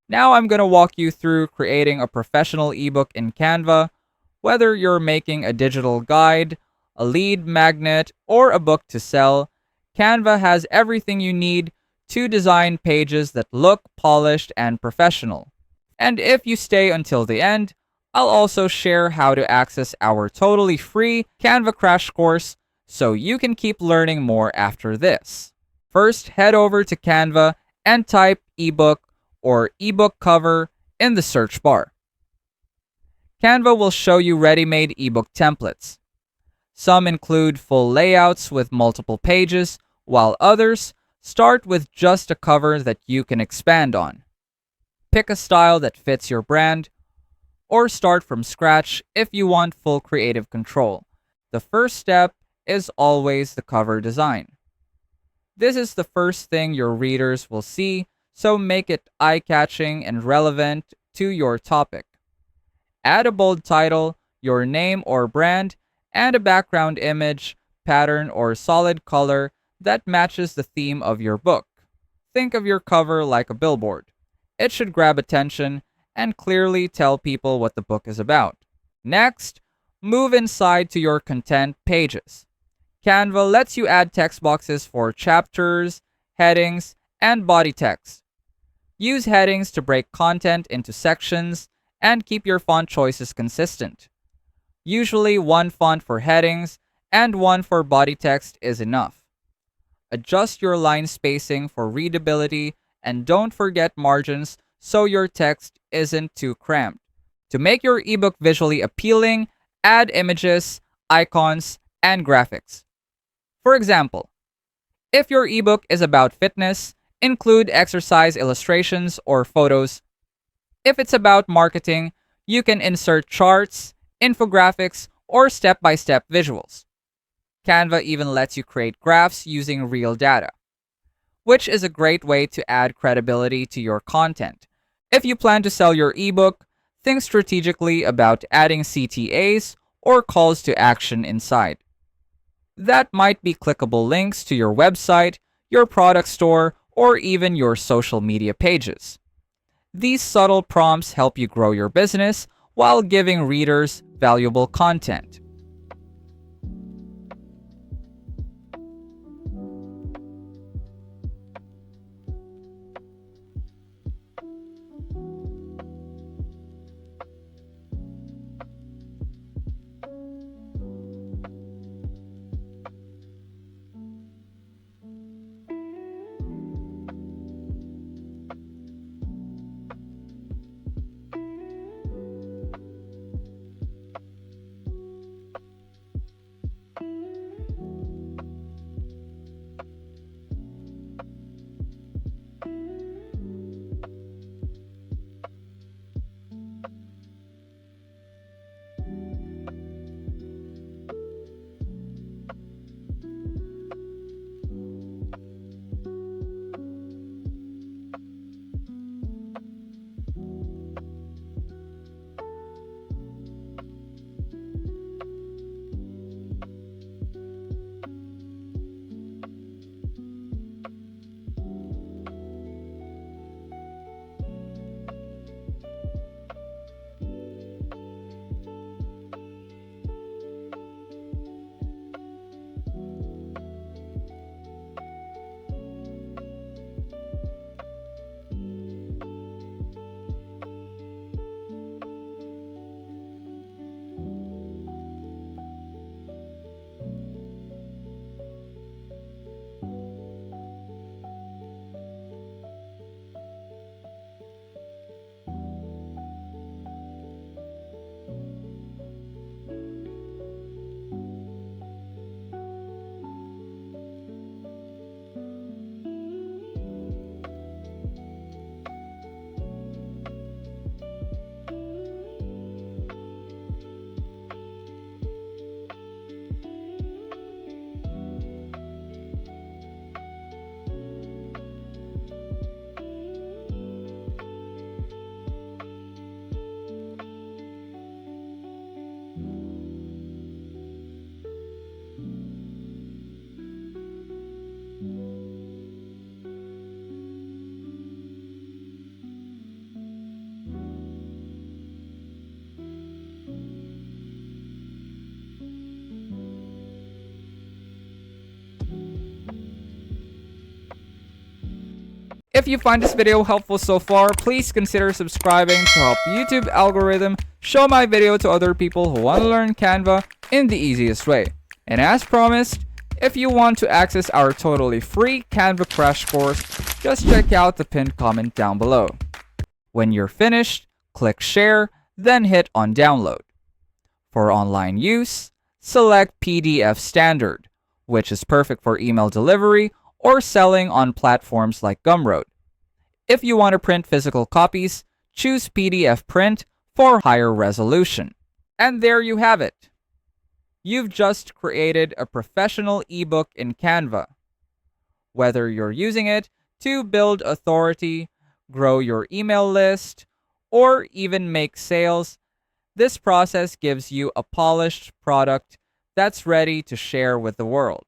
Now I'm going to walk you through creating a professional ebook in Canva. Whether you're making a digital guide, a lead magnet, or a book to sell, Canva has everything you need to design pages that look polished and professional. And if you stay until the end, I'll also share how to access our totally free Canva crash course so you can keep learning more after this. First, head over to Canva and type ebook or ebook cover in the search bar. Canva will show you ready-made ebook templates. Some include full layouts with multiple pages, while others start with just a cover that you can expand on. Pick a style that fits your brand, or start from scratch if you want full creative control. The first step is always the cover design. This is the first thing your readers will see, so make it eye-catching and relevant to your topic. Add a bold title, your name or brand, and a background image, pattern, or solid color that matches the theme of your book. Think of your cover like a billboard. It should grab attention and clearly tell people what the book is about. Next, move inside to your content pages. Canva lets you add text boxes for chapters, headings, and body text. Use headings to break content into sections and keep your font choices consistent. Usually, one font for headings and one for body text is enough. Adjust your line spacing for readability and don't forget margins so your text isn't too cramped. To make your ebook visually appealing, add images, icons, and graphics. For example, if your ebook is about fitness, include exercise illustrations or photos. If it's about marketing, you can insert charts, infographics, or step-by-step visuals. Canva even lets you create graphs using real data, which is a great way to add credibility to your content. If you plan to sell your ebook, think strategically about adding CTAs or calls to action inside. That might be clickable links to your website, your product store, or even your social media pages. These subtle prompts help you grow your business while giving readers valuable content. If you find this video helpful so far, please consider subscribing to help YouTube algorithm show my video to other people who want to learn Canva in the easiest way. And as promised, if you want to access our totally free Canva crash course, just check out the pinned comment down below. When you're finished, click share, then hit on download. For online use, select PDF Standard, which is perfect for email delivery or selling on platforms like Gumroad. If you want to print physical copies, choose PDF Print for higher resolution. And there you have it. You've just created a professional ebook in Canva. Whether you're using it to build authority, grow your email list, or even make sales, this process gives you a polished product that's ready to share with the world.